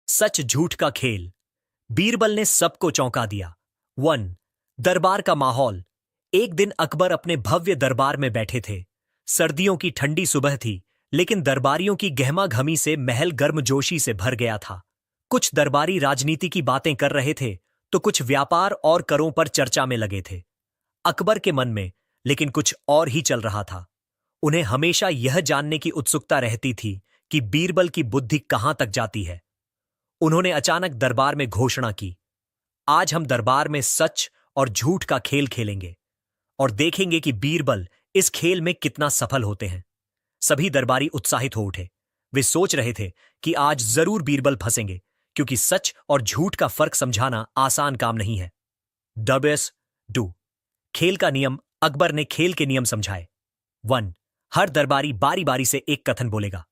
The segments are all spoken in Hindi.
सच झूठ का खेल। बीरबल ने सबको चौंका दिया। 1. दरबार का माहौल। एक दिन अकबर अपने भव्य दरबार में बैठे थे। सर्दियों की ठंडी सुबह थी, लेकिन दरबारियों की गहमा-गहमी से महल गर्मजोशी से भर गया था। कुछ दरबारी राजनीति की बातें कर रहे थे, तो कुछ व्यापार और करों पर चर्चा में लगे थे। अकबर के मन में लेकिन कुछ और ही चल रहा था। उन्हें हमेशा यह जानने की उत्सुकता रहती थी कि बीरबल की बुद्धि कहां तक जाती है। उन्होंने अचानक दरबार में घोषणा की, आज हम दरबार में सच और झूठ का खेल खेलेंगे और देखेंगे कि बीरबल इस खेल में कितना सफल होते हैं। सभी दरबारी उत्साहित हो उठे। वे सोच रहे थे कि आज जरूर बीरबल फंसेंगे, क्योंकि सच और झूठ का फर्क समझाना आसान काम नहीं है। डबेस डू। खेल का नियम। अकबर ने खेल के नियम समझाए। 1. हर दरबारी बारी बारी से एक कथन बोलेगा।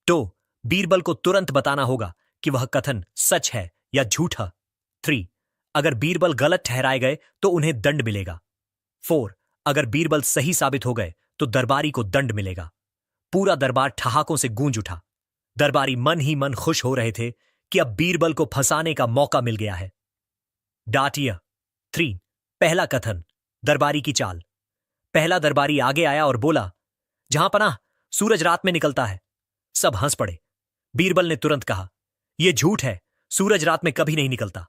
2. बीरबल को तुरंत बताना होगा कि वह कथन सच है या झूठा। 3. अगर बीरबल गलत ठहराए गए तो उन्हें दंड मिलेगा। 4. अगर बीरबल सही साबित हो गए तो दरबारी को दंड मिलेगा। पूरा दरबार ठहाकों से गूंज उठा। दरबारी मन ही मन खुश हो रहे थे कि अब बीरबल को फंसाने का मौका मिल गया है। डाटिया। 3. पहला कथन। दरबारी की चाल। पहला दरबारी आगे आया और बोला, जहां पनाह, सूरज रात में निकलता है। सब हंस पड़े। बीरबल ने तुरंत कहा, यह झूठ है, सूरज रात में कभी नहीं निकलता।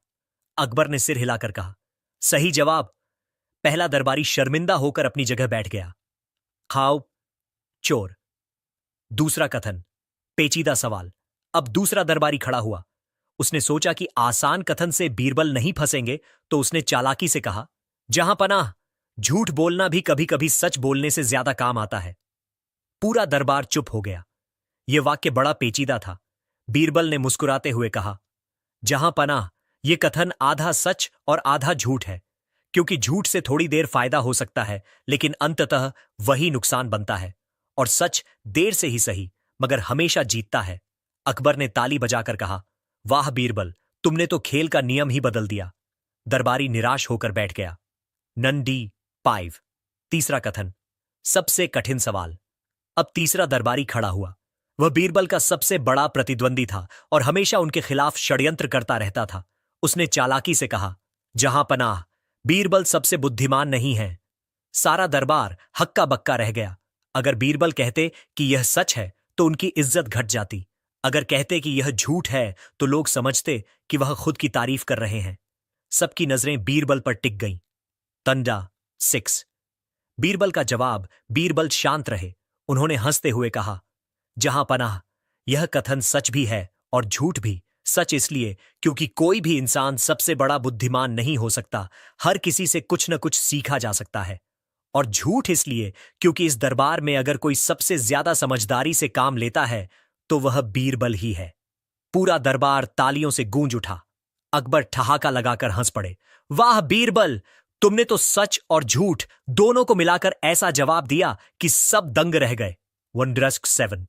अकबर ने सिर हिलाकर कहा, सही जवाब। पहला दरबारी शर्मिंदा होकर अपनी जगह बैठ गया। खाओ चोर। दूसरा कथन। पेचीदा सवाल। अब दूसरा दरबारी खड़ा हुआ। उसने सोचा कि आसान कथन से बीरबल नहीं फंसेंगे, तो उसने चालाकी से कहा, जहां पनाह, झूठ बोलना भी कभी कभी सच बोलने से ज्यादा काम आता है। पूरा दरबार चुप हो गया। यह वाक्य बड़ा पेचीदा था। बीरबल ने मुस्कुराते हुए कहा, जहां पनाह, यह कथन आधा सच और आधा झूठ है, क्योंकि झूठ से थोड़ी देर फायदा हो सकता है, लेकिन अंततः वही नुकसान बनता है, और सच देर से ही सही मगर हमेशा जीतता है। अकबर ने ताली बजाकर कहा, वाह बीरबल, तुमने तो खेल का नियम ही बदल दिया। दरबारी निराश होकर बैठ गया। नंदी 5। तीसरा कथन। सबसे कठिन सवाल। अब तीसरा दरबारी खड़ा हुआ। वह बीरबल का सबसे बड़ा प्रतिद्वंदी था और हमेशा उनके खिलाफ षड्यंत्र करता रहता था। उसने चालाकी से कहा, जहां पनाह, बीरबल सबसे बुद्धिमान नहीं है। सारा दरबार हक्का बक्का रह गया। अगर बीरबल कहते कि यह सच है तो उनकी इज्जत घट जाती। अगर कहते कि यह झूठ है तो लोग समझते कि वह खुद की तारीफ कर रहे हैं। सबकी नजरें बीरबल पर टिक गईं। तंडा 6। बीरबल का जवाब। बीरबल शांत रहे। उन्होंने हंसते हुए कहा, जहां पनाह, यह कथन सच भी है और झूठ भी। सच इसलिए क्योंकि कोई भी इंसान सबसे बड़ा बुद्धिमान नहीं हो सकता। हर किसी से कुछ न कुछ सीखा जा सकता है। और झूठ इसलिए क्योंकि इस दरबार में अगर कोई सबसे ज्यादा समझदारी से काम लेता है तो वह बीरबल ही है। पूरा दरबार तालियों से गूंज उठा। अकबर ठहाका लगाकर हंस पड़े। वाह बीरबल, तुमने तो सच और झूठ दोनों को मिलाकर ऐसा जवाब दिया कि सब दंग रह गए। 1-7।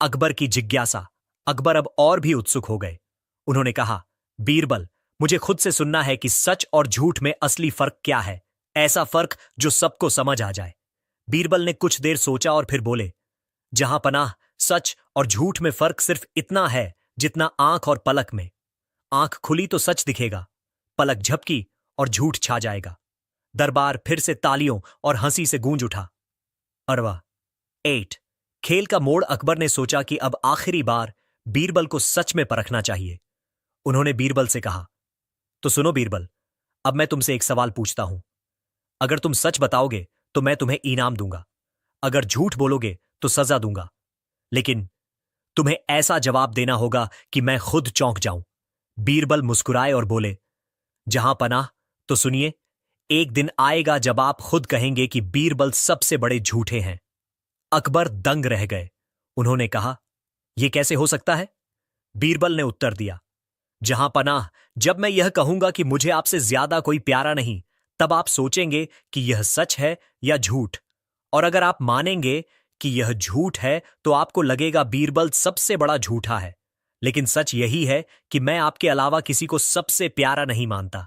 अकबर की जिज्ञासा। अकबर अब और भी उत्सुक हो गए। उन्होंने कहा, बीरबल, मुझे खुद से सुनना है कि सच और झूठ में असली फर्क क्या है, ऐसा फर्क जो सबको समझ आ जाए। बीरबल ने कुछ देर सोचा और फिर बोले, जहां पनाह, सच और झूठ में फर्क सिर्फ इतना है जितना आंख और पलक में। आंख खुली तो सच दिखेगा, पलक झपकी और झूठ छा जाएगा। दरबार फिर से तालियों और हंसी से गूंज उठा। अरवा 8। खेल का मोड़। अकबर ने सोचा कि अब आखिरी बार बीरबल को सच में परखना चाहिए। उन्होंने बीरबल से कहा, तो सुनो बीरबल, अब मैं तुमसे एक सवाल पूछता हूं। अगर तुम सच बताओगे तो मैं तुम्हें इनाम दूंगा, अगर झूठ बोलोगे तो सजा दूंगा, लेकिन तुम्हें ऐसा जवाब देना होगा कि मैं खुद चौंक जाऊं। बीरबल मुस्कुराए और बोले, जहां पनाह, तो सुनिए, एक दिन आएगा जब आप खुद कहेंगे कि बीरबल सबसे बड़े झूठे हैं। अकबर दंग रह गए। उन्होंने कहा, यह कैसे हो सकता है? बीरबल ने उत्तर दिया, जहां पनाह, जब मैं यह कहूंगा कि मुझे आपसे ज्यादा कोई प्यारा नहीं, तब आप सोचेंगे कि यह सच है या झूठ। और अगर आप मानेंगे कि यह झूठ है तो आपको लगेगा बीरबल सबसे बड़ा झूठा है। लेकिन सच यही है कि मैं आपके अलावा किसी को सबसे प्यारा नहीं मानता।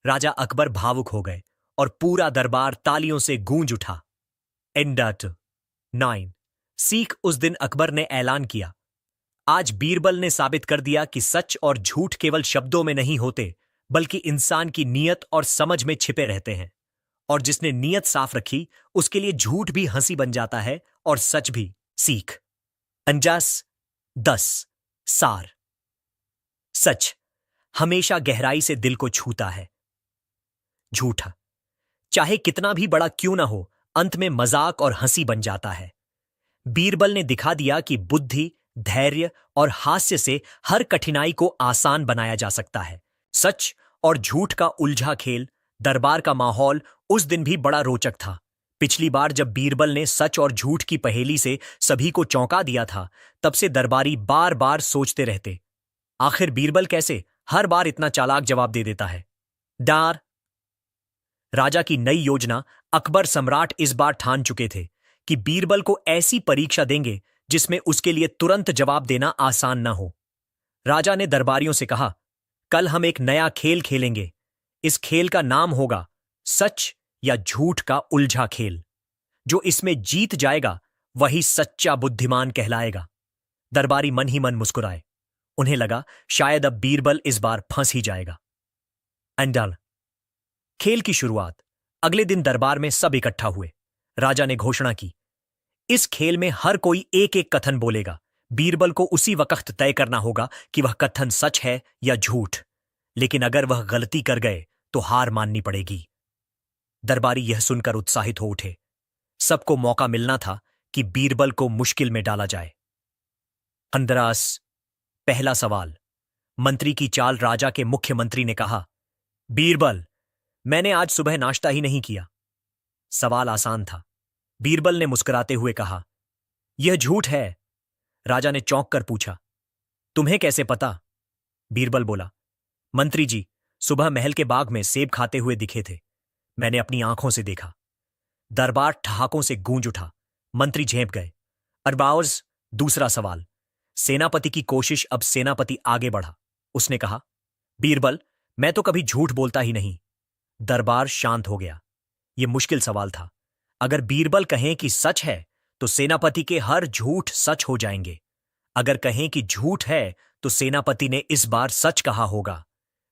राजा अकबर भावुक हो गए और पूरा दरबार तालियों से गूंज उठा। एंडा 9। सीख। उस दिन अकबर ने ऐलान किया, आज बीरबल ने साबित कर दिया कि सच और झूठ केवल शब्दों में नहीं होते, बल्कि इंसान की नीयत और समझ में छिपे रहते हैं। और जिसने नीयत साफ रखी, उसके लिए झूठ भी हंसी बन जाता है और सच भी सीख। 10 सार। सच हमेशा गहराई से दिल को छूता है। झूठा चाहे कितना भी बड़ा क्यों ना हो, अंत में मजाक और हंसी बन जाता है। बीरबल ने दिखा दिया कि बुद्धि, धैर्य और हास्य से हर कठिनाई को आसान बनाया जा सकता है। सच और झूठ का उलझा खेल। दरबार का माहौल उस दिन भी बड़ा रोचक था। पिछली बार जब बीरबल ने सच और झूठ की पहेली से सभी को चौंका दिया था, तब से दरबारी बार बार सोचते रहते, आखिर बीरबल कैसे हर बार इतना चालाक जवाब दे देता है। डार राजा की नई योजना। अकबर सम्राट इस बार ठान चुके थे कि बीरबल को ऐसी परीक्षा देंगे जिसमें उसके लिए तुरंत जवाब देना आसान न हो। राजा ने दरबारियों से कहा, कल हम एक नया खेल खेलेंगे। इस खेल का नाम होगा सच या झूठ का उलझा खेल। जो इसमें जीत जाएगा वही सच्चा बुद्धिमान कहलाएगा। दरबारी मन ही मन मुस्कुराए। उन्हें लगा शायद अब बीरबल इस बार फंस ही जाएगा। एंडल खेल की शुरुआत। अगले दिन दरबार में सब इकट्ठा हुए। राजा ने घोषणा की, इस खेल में हर कोई एक एक कथन बोलेगा। बीरबल को उसी वक्त तय करना होगा कि वह कथन सच है या झूठ। लेकिन अगर वह गलती कर गए तो हार माननी पड़ेगी। दरबारी यह सुनकर उत्साहित हो उठे। सबको मौका मिलना था कि बीरबल को मुश्किल में डाला जाए। 15 पहला सवाल। मंत्री की चाल। राजा के मुख्यमंत्री ने कहा, बीरबल, मैंने आज सुबह नाश्ता ही नहीं किया। सवाल आसान था। बीरबल ने मुस्कुराते हुए कहा, यह झूठ है। राजा ने चौंक कर पूछा, तुम्हें कैसे पता? बीरबल बोला, मंत्री जी सुबह महल के बाग में सेब खाते हुए दिखे थे। मैंने अपनी आंखों से देखा। दरबार ठहाकों से गूंज उठा। मंत्री झेंप गए। अरबाउज दूसरा सवाल। सेनापति की कोशिश। अब सेनापति आगे बढ़ा। उसने कहा, बीरबल, मैं तो कभी झूठ बोलता ही नहीं। दरबार शांत हो गया। यह मुश्किल सवाल था। अगर बीरबल कहें कि सच है तो सेनापति के हर झूठ सच हो जाएंगे। अगर कहें कि झूठ है तो सेनापति ने इस बार सच कहा होगा।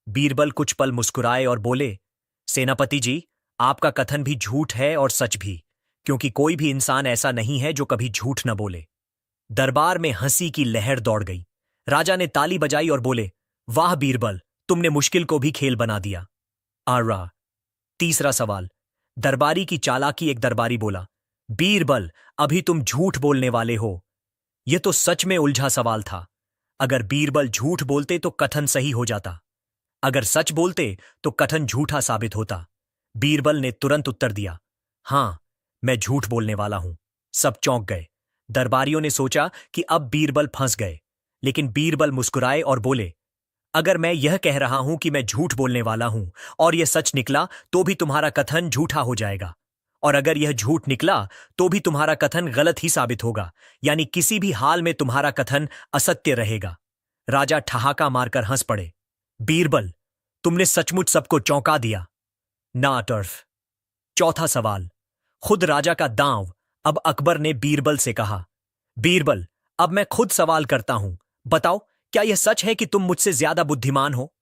बीरबल कुछ पल मुस्कुराए और बोले, सेनापति जी, आपका कथन भी झूठ है और सच भी, क्योंकि कोई भी इंसान ऐसा नहीं है जो कभी झूठ न बोले। दरबार में हंसी की लहर दौड़ गई। राजा ने ताली बजाई और बोले, वाह बीरबल, तुमने मुश्किल को भी खेल बना दिया। आरा तीसरा सवाल। दरबारी की चालाकी। एक दरबारी बोला, बीरबल, अभी तुम झूठ बोलने वाले हो। यह तो सच में उलझा सवाल था। अगर बीरबल झूठ बोलते तो कथन सही हो जाता, अगर सच बोलते तो कथन झूठा साबित होता। बीरबल ने तुरंत उत्तर दिया, हां, मैं झूठ बोलने वाला हूं। सब चौंक गए। दरबारियों ने सोचा कि अब बीरबल फंस गए, लेकिन बीरबल मुस्कुराए और बोले, अगर मैं यह कह रहा हूं कि मैं झूठ बोलने वाला हूं और यह सच निकला तो भी तुम्हारा कथन झूठा हो जाएगा, और अगर यह झूठ निकला तो भी तुम्हारा कथन गलत ही साबित होगा, यानी किसी भी हाल में तुम्हारा कथन असत्य रहेगा। राजा ठहाका मारकर हंस पड़े। बीरबल, तुमने सचमुच सबको चौंका दिया। ना टर्फ। चौथा सवाल। खुद राजा का दांव। अब अकबर ने बीरबल से कहा, बीरबल, अब मैं खुद सवाल करता हूं, बताओ क्या यह सच है कि तुम मुझसे ज्यादा बुद्धिमान हो?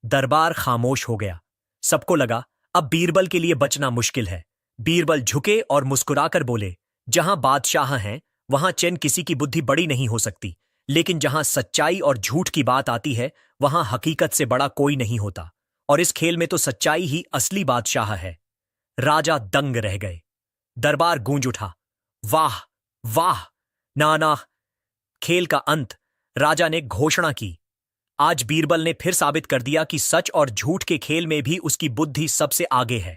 दरबार खामोश हो गया। सबको लगा अब बीरबल के लिए बचना मुश्किल है। बीरबल झुके और मुस्कुराकर बोले, जहां बादशाह हैं वहां चैन किसी की बुद्धि बड़ी नहीं हो सकती, लेकिन जहां सच्चाई और झूठ की बात आती है वहां हकीकत से बड़ा कोई नहीं होता, और इस खेल में तो सच्चाई ही असली बादशाह है। राजा दंग रह गए। दरबार गूंज उठा, वाह वाह, ना ना। खेल का अंत। राजा ने घोषणा की, आज बीरबल ने फिर साबित कर दिया कि सच और झूठ के खेल में भी उसकी बुद्धि सबसे आगे है।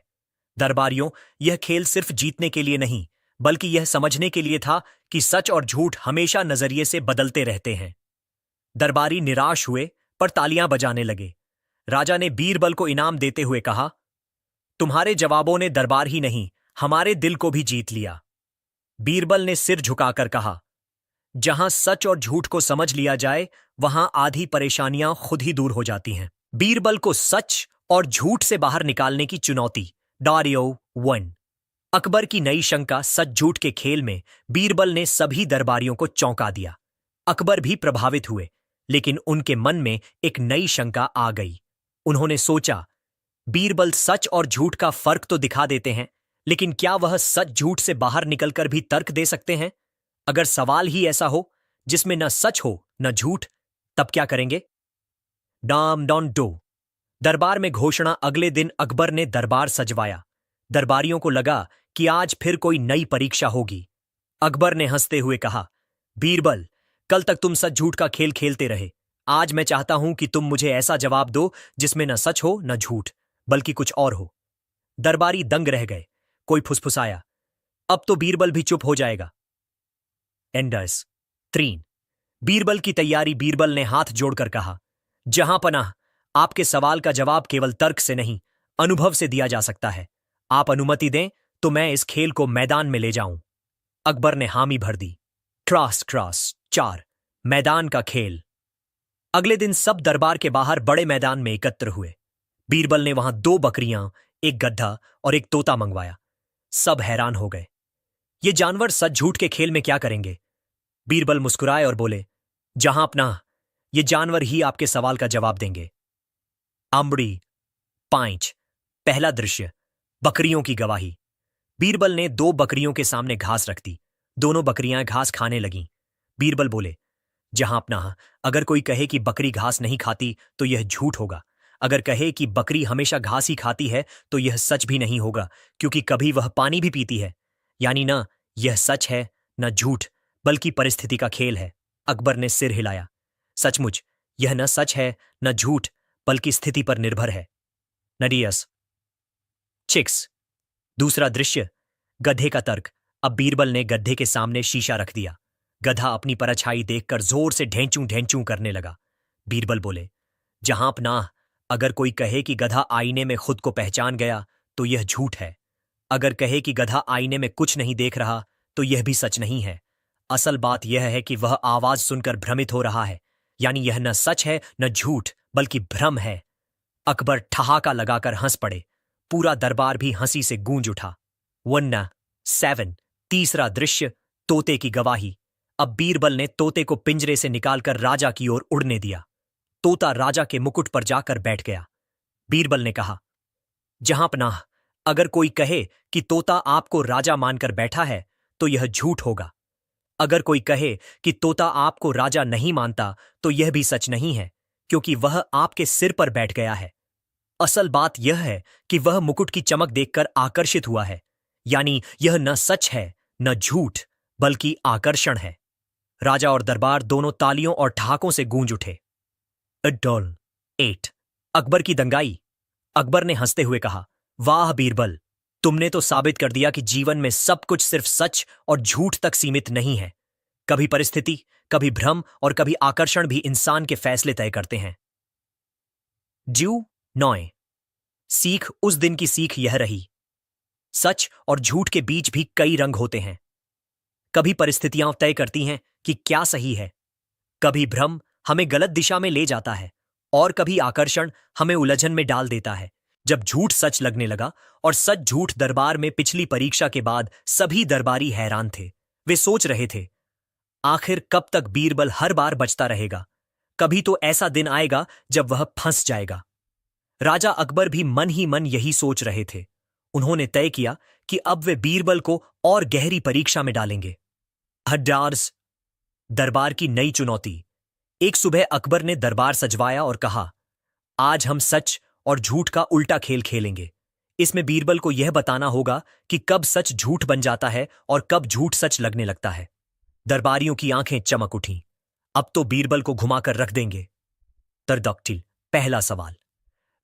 दरबारियों, यह खेल सिर्फ जीतने के लिए नहीं, बल्कि यह समझने के लिए था कि सच और झूठ हमेशा नजरिए से बदलते रहते हैं। दरबारी निराश हुए पर तालियां बजाने लगे। राजा ने बीरबल को इनाम देते हुए कहा, तुम्हारे जवाबों ने दरबार ही नहीं, हमारे दिल को भी जीत लिया। बीरबल ने सिर झुकाकर कहा, जहां सच और झूठ को समझ लिया जाए वहां आधी परेशानियां खुद ही दूर हो जाती हैं। बीरबल को सच और झूठ से बाहर निकालने की चुनौती। डारियो 1। अकबर की नई शंका। सच झूठ के खेल में बीरबल ने सभी दरबारियों को चौंका दिया। अकबर भी प्रभावित हुए, लेकिन उनके मन में एक नई शंका आ गई। उन्होंने सोचा, बीरबल सच और झूठ का फर्क तो दिखा देते हैं, लेकिन क्या वह सच झूठ से बाहर निकलकर भी तर्क दे सकते हैं? अगर सवाल ही ऐसा हो जिसमें न सच हो न झूठ, तब क्या करेंगे? डाम डॉन डो। दरबार में घोषणा। अगले दिन अकबर ने दरबार सजवाया। दरबारियों को लगा कि आज फिर कोई नई परीक्षा होगी। अकबर ने हंसते हुए कहा, बीरबल, कल तक तुम सच झूठ का खेल खेलते रहे। आज मैं चाहता हूं कि तुम मुझे ऐसा जवाब दो जिसमें न सच हो न झूठ, बल्कि कुछ और हो। दरबारी दंग रह गए। कोई फुसफुसाया, अब तो बीरबल भी चुप हो जाएगा। एंडर्स 3। बीरबल की तैयारी। बीरबल ने हाथ जोड़कर कहा, जहां पनाह, आपके सवाल का जवाब केवल तर्क से नहीं, अनुभव से दिया जा सकता है। आप अनुमति दें तो मैं इस खेल को मैदान में ले जाऊं। अकबर ने हामी भर दी। Cross cross 4। मैदान का खेल। अगले दिन सब दरबार के बाहर बड़े मैदान में एकत्र हुए। बीरबल ने वहां 2 बकरियां, एक गधा और एक तोता मंगवाया। सब हैरान हो गए। ये जानवर सच झूठ के खेल में क्या करेंगे? बीरबल मुस्कुराए और बोले, जहां अपना, ये जानवर ही आपके सवाल का जवाब देंगे। आमड़ी 5। पहला दृश्य, बकरियों की गवाही। बीरबल ने 2 बकरियों के सामने घास रख दी। दोनों बकरियां घास खाने लगीं। बीरबल बोले, जहां अपना, अगर कोई कहे कि बकरी घास नहीं खाती तो यह झूठ होगा। अगर कहे कि बकरी हमेशा घास ही खाती है तो यह सच भी नहीं होगा, क्योंकि कभी वह पानी भी पीती है। यानी न यह सच है न झूठ, बल्कि परिस्थिति का खेल है। अकबर ने सिर हिलाया। सचमुच यह न सच है न झूठ, बल्कि स्थिति पर निर्भर है। नडियस 6। दूसरा दृश्य, गधे का तर्क। अब बीरबल ने गधे के सामने शीशा रख दिया। गधा अपनी परछाई देखकर जोर से ढेंचूं ढेंचूं करने लगा। बीरबल बोले, जहां अपना, अगर कोई कहे कि गधा आईने में खुद को पहचान गया तो यह झूठ है। अगर कहे कि गधा आईने में कुछ नहीं देख रहा तो यह भी सच नहीं है। असल बात यह है कि वह आवाज सुनकर भ्रमित हो रहा है। यानी यह न सच है न झूठ, बल्कि भ्रम है। अकबर ठहाका लगाकर हंस पड़े। पूरा दरबार भी हंसी से गूंज उठा। 7। तीसरा दृश्य, तोते की गवाही। अब बीरबल ने तोते को पिंजरे से निकालकर राजा की ओर उड़ने दिया। तोता राजा के मुकुट पर जाकर बैठ गया। बीरबल ने कहा, जहां पनाह, अगर कोई कहे कि तोता आपको राजा मानकर बैठा है तो यह झूठ होगा। अगर कोई कहे कि तोता आपको राजा नहीं मानता तो यह भी सच नहीं है, क्योंकि वह आपके सिर पर बैठ गया है। असल बात यह है कि वह मुकुट की चमक देखकर आकर्षित हुआ है। यानी यह न सच है न झूठ, बल्कि आकर्षण है। राजा और दरबार दोनों तालियों और ठहाकों से गूंज उठे। डॉल 8। अकबर की दंगाई। अकबर ने हंसते हुए कहा, वाह बीरबल, तुमने तो साबित कर दिया कि जीवन में सब कुछ सिर्फ सच और झूठ तक सीमित नहीं है। कभी परिस्थिति, कभी भ्रम और कभी आकर्षण भी इंसान के फैसले तय करते हैं। ज्यू 9। सीख। उस दिन की सीख यह रही, सच और झूठ के बीच भी कई रंग होते हैं। कभी परिस्थितियां तय करती हैं कि क्या सही है, कभी भ्रम हमें गलत दिशा में ले जाता है, और कभी आकर्षण हमें उलझन में डाल देता है। जब झूठ सच लगने लगा और सच झूठ, दरबार में पिछली परीक्षा के बाद सभी दरबारी हैरान थे। वे सोच रहे थे, आखिर कब तक बीरबल हर बार बचता रहेगा? कभी तो ऐसा दिन आएगा जब वह फंस जाएगा। राजा अकबर भी मन ही मन यही सोच रहे थे। उन्होंने तय किया कि अब वे बीरबल को और गहरी परीक्षा में डालेंगे। हड्डार्स। दरबार की नई चुनौती। एक सुबह अकबर ने दरबार सजवाया और कहा, आज हम सच और झूठ का उल्टा खेल खेलेंगे। इसमें बीरबल को यह बताना होगा कि कब सच झूठ बन जाता है और कब झूठ सच लगने लगता है। दरबारियों की आंखें चमक उठीं। अब तो बीरबल को घुमाकर रख देंगे। तरदक्टिल। पहला सवाल।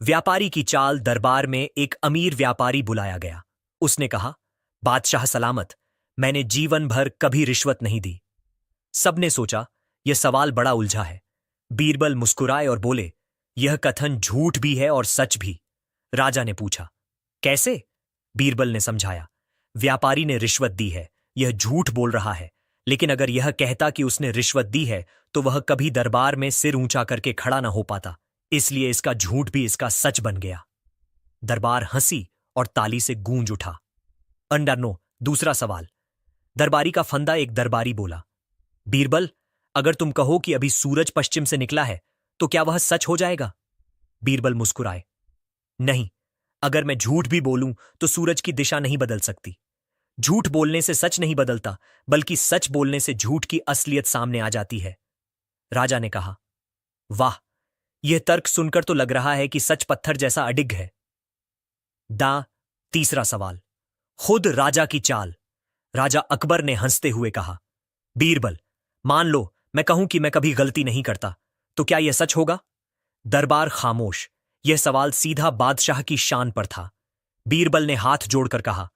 व्यापारी की चाल। दरबार में एक अमीर व्यापारी बुलाया गया। उसने कहा, बादशाह सलामत, मैंने जीवन भर कभी रिश्वत नहीं दी। सबने सोचा यह सवाल बड़ा उलझा है। बीरबल मुस्कुराए और बोले, यह कथन झूठ भी है और सच भी। राजा ने पूछा, कैसे? बीरबल ने समझाया, व्यापारी ने रिश्वत दी है, यह झूठ बोल रहा है। लेकिन अगर यह कहता कि उसने रिश्वत दी है तो वह कभी दरबार में सिर ऊंचा करके खड़ा न हो पाता, इसलिए इसका झूठ भी इसका सच बन गया। दरबार हंसी और ताली से गूंज उठा। अंडर 9। दूसरा सवाल। दरबारी का फंदा। एक दरबारी बोला, बीरबल, अगर तुम कहो कि अभी सूरज पश्चिम से निकला है तो क्या वह सच हो जाएगा? बीरबल मुस्कुराए। नहीं, अगर मैं झूठ भी बोलूं तो सूरज की दिशा नहीं बदल सकती। झूठ बोलने से सच नहीं बदलता, बल्कि सच बोलने से झूठ की असलियत सामने आ जाती है। राजा ने कहा, वाह, यह तर्क सुनकर तो लग रहा है कि सच पत्थर जैसा अडिग है। तीसरा सवाल, खुद राजा की चाल। राजा अकबर ने हंसते हुए कहा, बीरबल, मान लो मैं कहूं कि मैं कभी गलती नहीं करता, तो क्या यह सच होगा? दरबार खामोश। यह सवाल सीधा बादशाह की शान पर था। बीरबल ने हाथ जोड़कर कहा,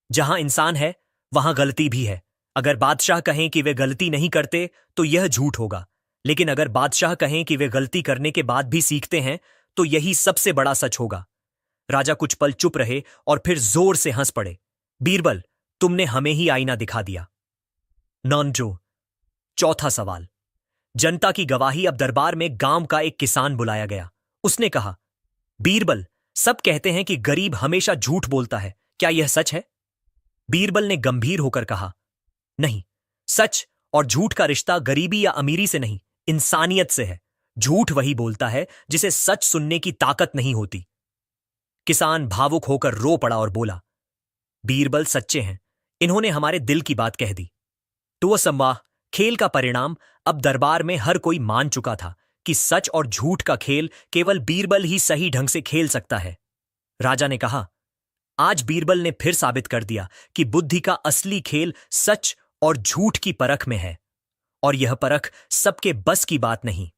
जहां इंसान है वहां गलती भी है। अगर बादशाह कहें कि वे गलती नहीं करते तो यह झूठ होगा, लेकिन अगर बादशाह कहें कि वे गलती करने के बाद भी सीखते हैं तो यही सबसे बड़ा सच होगा। राजा कुछ पल चुप रहे और फिर जोर से हंस पड़े। बीरबल, तुमने हमें ही आईना दिखा दिया। नॉनजो। चौथा सवाल, जनता की गवाही। अब दरबार में गांव का एक किसान बुलाया गया। उसने कहा, बीरबल, सब कहते हैं कि गरीब हमेशा झूठ बोलता है, क्या यह सच है? बीरबल ने गंभीर होकर कहा, नहीं, सच और झूठ का रिश्ता गरीबी या अमीरी से नहीं, इंसानियत से है। झूठ वही बोलता है जिसे सच सुनने की ताकत नहीं होती। किसान भावुक होकर रो पड़ा और बोला, बीरबल सच्चे हैं, इन्होंने हमारे दिल की बात कह दी। तो वह संवाह, खेल का परिणाम। अब दरबार में हर कोई मान चुका था कि सच और झूठ का खेल केवल बीरबल ही सही ढंग से खेल सकता है। राजा ने कहा, आज बीरबल ने फिर साबित कर दिया कि बुद्धि का असली खेल सच और झूठ की परख में है, और यह परख सबके बस की बात नहीं।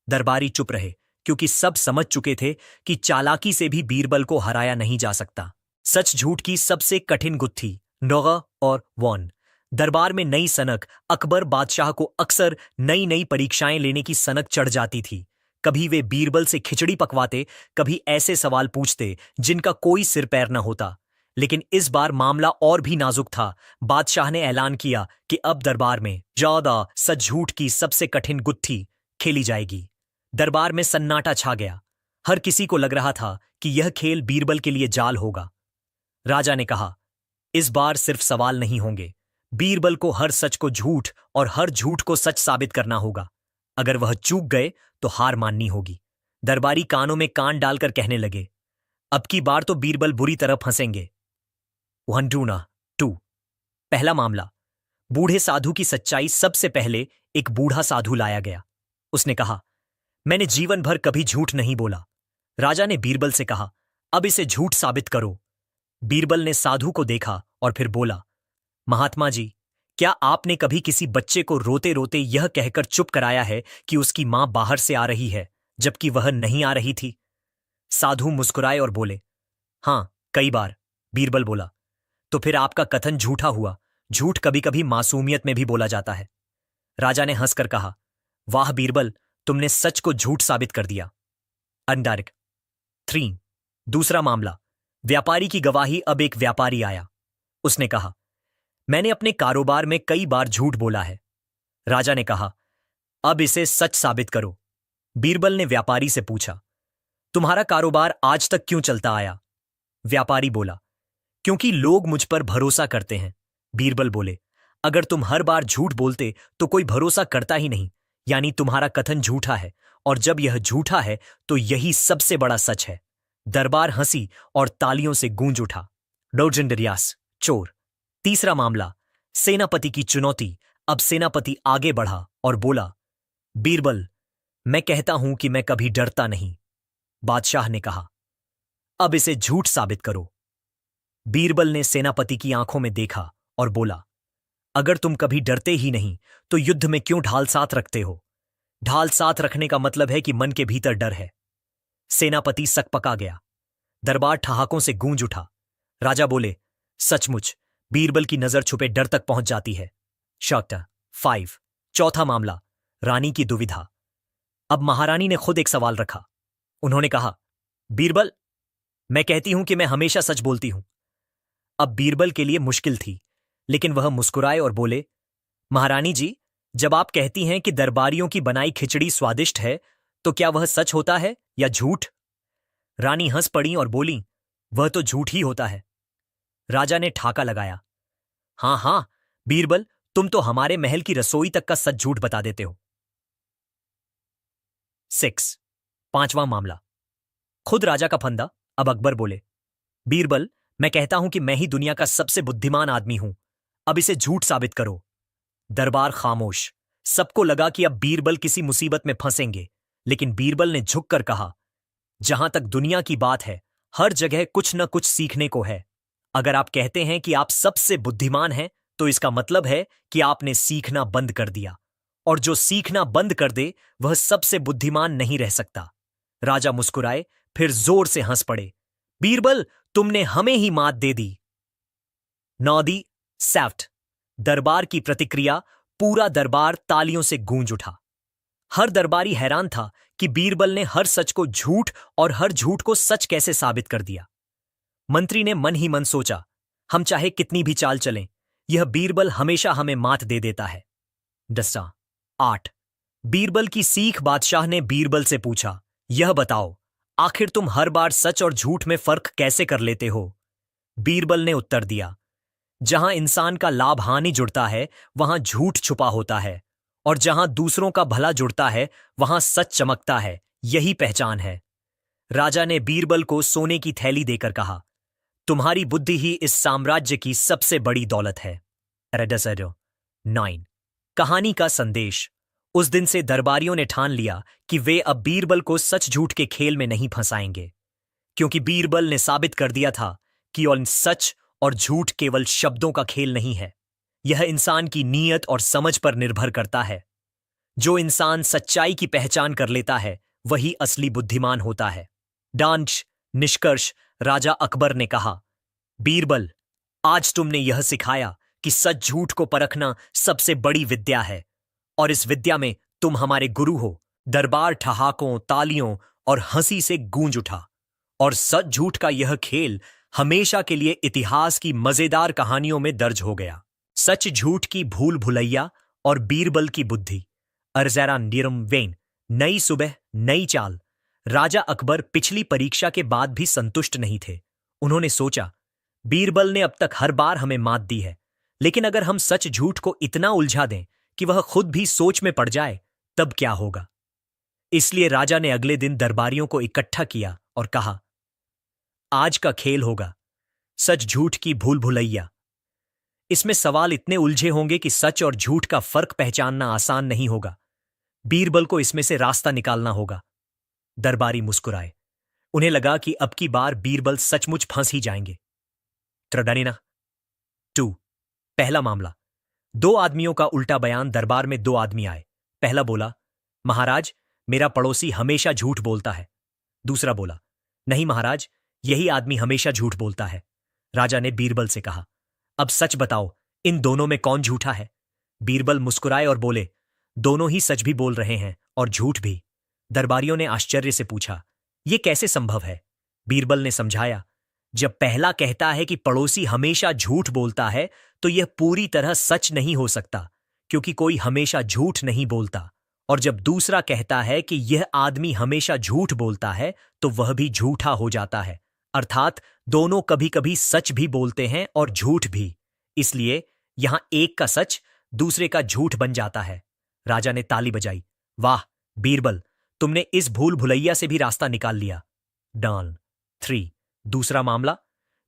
दरबारी चुप रहे, क्योंकि सब समझ चुके थे कि चालाकी से भी बीरबल को हराया नहीं जा सकता। सच झूठ की सबसे कठिन गुत्थी, नौगा और वॉन। दरबार में नई सनक। अकबर बादशाह को अक्सर नई नई परीक्षाएं लेने की सनक चढ़ जाती थी। कभी वे बीरबल से खिचड़ी पकवाते, कभी ऐसे सवाल पूछते जिनका कोई सिर पैर न होता। लेकिन इस बार मामला और भी नाजुक था। बादशाह ने ऐलान किया कि अब दरबार में ज्यादा सच झूठ की सबसे कठिन गुत्थी खेली जाएगी। दरबार में सन्नाटा छा गया। हर किसी को लग रहा था कि यह खेल बीरबल के लिए जाल होगा। राजा ने कहा, इस बार सिर्फ सवाल नहीं होंगे। बीरबल को हर सच को झूठ और हर झूठ को सच साबित करना होगा। अगर वह चूक गए तो हार माननी होगी। दरबारी कानों में कान डालकर कहने लगे, अब की बार तो बीरबल बुरी तरह फंसेंगे। 1-2 पहला मामला। बूढ़े साधु की सच्चाई। सबसे पहले एक बूढ़ा साधु लाया गया। उसने कहा, मैंने जीवन भर कभी झूठ नहीं बोला। राजा ने बीरबल से कहा, अब इसे झूठ साबित करो। बीरबल ने साधु को देखा और फिर बोला, महात्मा जी, क्या आपने कभी किसी बच्चे को रोते रोते यह कहकर चुप कराया है कि उसकी मां बाहर से आ रही है, जबकि वह नहीं आ रही थी? साधु मुस्कुराए और बोले, हां, कई बार। बीरबल बोला, तो फिर आपका कथन झूठा हुआ। झूठ कभी कभी मासूमियत में भी बोला जाता है। राजा ने हंसकर कहा, वाह बीरबल, तुमने सच को झूठ साबित कर दिया। अनडायरेक्ट 3 दूसरा मामला। व्यापारी की गवाही। अब एक व्यापारी आया। उसने कहा, मैंने अपने कारोबार में कई बार झूठ बोला है। राजा ने कहा, अब इसे सच साबित करो। बीरबल ने व्यापारी से पूछा, तुम्हारा कारोबार आज तक क्यों चलता आया? व्यापारी बोला, क्योंकि लोग मुझ पर भरोसा करते हैं। बीरबल बोले, अगर तुम हर बार झूठ बोलते तो कोई भरोसा करता ही नहीं, यानी तुम्हारा कथन झूठा है, और जब यह झूठा है तो यही सबसे बड़ा सच है। दरबार हंसी और तालियों से गूंज उठा। डोजनडरियास चोर। तीसरा मामला। सेनापति की चुनौती। अब सेनापति आगे बढ़ा और बोला, बीरबल, मैं कहता हूं कि मैं कभी डरता नहीं। बादशाह ने कहा, अब इसे झूठ साबित करो। बीरबल ने सेनापति की आंखों में देखा और बोला, अगर तुम कभी डरते ही नहीं तो युद्ध में क्यों ढाल साथ रखते हो? ढाल साथ रखने का मतलब है कि मन के भीतर डर है। सेनापति सकपका गया। दरबार ठहाकों से गूंज उठा। राजा बोले, सचमुच बीरबल की नजर छुपे डर तक पहुंच जाती है। चैप्टर 5 चौथा मामला। रानी की दुविधा। अब महारानी ने खुद एक सवाल रखा। उन्होंने कहा, बीरबल, मैं कहती हूं कि मैं हमेशा सच बोलती हूं। अब बीरबल के लिए मुश्किल थी, लेकिन वह मुस्कुराए और बोले, महारानी जी, जब आप कहती हैं कि दरबारियों की बनाई खिचड़ी स्वादिष्ट है, तो क्या वह सच होता है या झूठ? रानी हंस पड़ी और बोली, वह तो झूठ ही होता है। राजा ने ठाका लगाया, हां हां बीरबल, तुम तो हमारे महल की रसोई तक का सच झूठ बता देते हो। 6 पांचवा मामला। खुद राजा का फंदा। अब अकबर बोले, बीरबल, मैं कहता हूं कि मैं ही दुनिया का सबसे बुद्धिमान आदमी हूं। अब इसे झूठ साबित करो। दरबार खामोश। सबको लगा कि अब बीरबल किसी मुसीबत में फंसेंगे, लेकिन बीरबल ने झुककर कहा, जहां तक दुनिया की बात है, हर जगह कुछ न कुछ सीखने को है। अगर आप कहते हैं कि आप सबसे बुद्धिमान हैं, तो इसका मतलब है कि आपने सीखना बंद कर दिया, और जो सीखना बंद कर दे वह सबसे बुद्धिमान नहीं रह सकता। राजा मुस्कुराए, फिर जोर से हंस पड़े। बीरबल, तुमने हमें ही मात दे दी। नौदी सैफ्ट। दरबार की प्रतिक्रिया। पूरा दरबार तालियों से गूंज उठा। हर दरबारी हैरान था कि बीरबल ने हर सच को झूठ और हर झूठ को सच कैसे साबित कर दिया। मंत्री ने मन ही मन सोचा, हम चाहे कितनी भी चाल चलें, यह बीरबल हमेशा हमें मात दे देता है। दस्ता 8। बीरबल की सीख। बादशाह ने बीरबल से पूछा, यह बताओ, आखिर तुम हर बार सच और झूठ में फर्क कैसे कर लेते हो? बीरबल ने उत्तर दिया, जहां इंसान का लाभ हानि जुड़ता है वहां झूठ छुपा होता है, और जहां दूसरों का भला जुड़ता है वहां सच चमकता है। यही पहचान है। राजा ने बीरबल को सोने की थैली देकर कहा, तुम्हारी बुद्धि ही इस साम्राज्य की सबसे बड़ी दौलत है। 9। कहानी का संदेश। उस दिन से दरबारियों ने ठान लिया कि वे अब बीरबल को सच झूठ के खेल में नहीं फंसाएंगे, क्योंकि बीरबल ने साबित कर दिया था कि सच और झूठ केवल शब्दों का खेल नहीं है। यह इंसान की नीयत और समझ पर निर्भर करता है। जो इंसान सच्चाई की पहचान कर लेता है वही असली बुद्धिमान होता है। डांच निष्कर्ष। राजा अकबर ने कहा, बीरबल, आज तुमने यह सिखाया कि सच झूठ को परखना सबसे बड़ी विद्या है, और इस विद्या में तुम हमारे गुरु हो। दरबार ठहाकों, तालियों और हंसी से गूंज उठा, और सच झूठ का यह खेल हमेशा के लिए इतिहास की मजेदार कहानियों में दर्ज हो गया। सच झूठ की भूल भुलैया और बीरबल की बुद्धि। अरज़ेरा नीरम वेन। नई सुबह, नई चाल। राजा अकबर पिछली परीक्षा के बाद भी संतुष्ट नहीं थे। उन्होंने सोचा, बीरबल ने अब तक हर बार हमें मात दी है, लेकिन अगर हम सच झूठ को इतना उलझा दें कि वह खुद भी सोच में पड़ जाए, तब क्या होगा? इसलिए राजा ने अगले दिन दरबारियों को इकट्ठा किया और कहा, आज का खेल होगा सच झूठ की भूल भुलैया। इसमें सवाल इतने उलझे होंगे कि सच और झूठ का फर्क पहचानना आसान नहीं होगा। बीरबल को इसमें से रास्ता निकालना होगा। दरबारी मुस्कुराए। उन्हें लगा कि अब की बार बीरबल सचमुच फंस ही जाएंगे। ट्रडनिना 2। पहला मामला। 2 आदमियों का उल्टा बयान। दरबार में 2 आदमी आए। पहला बोला, महाराज, मेरा पड़ोसी हमेशा झूठ बोलता है। दूसरा बोला, नहीं महाराज, यही आदमी हमेशा झूठ बोलता है। राजा ने बीरबल से कहा, अब सच बताओ, इन दोनों में कौन झूठा है? बीरबल मुस्कुराए और बोले, दोनों ही सच भी बोल रहे हैं और झूठ भी। दरबारियों ने आश्चर्य से पूछा, यह कैसे संभव है? बीरबल ने समझाया, जब पहला कहता है कि पड़ोसी हमेशा झूठ बोलता है, तो यह पूरी तरह सच नहीं हो सकता, क्योंकि कोई हमेशा झूठ नहीं बोलता। और जब दूसरा कहता है कि यह आदमी हमेशा झूठ बोलता है, तो वह भी झूठा हो जाता है। अर्थात दोनों कभी कभी सच भी बोलते हैं और झूठ भी। इसलिए यहां एक का सच दूसरे का झूठ बन जाता है। राजा ने ताली बजाई। वाह बीरबल, तुमने इस भूल भुलैया से भी रास्ता निकाल लिया। डान 3। दूसरा मामला।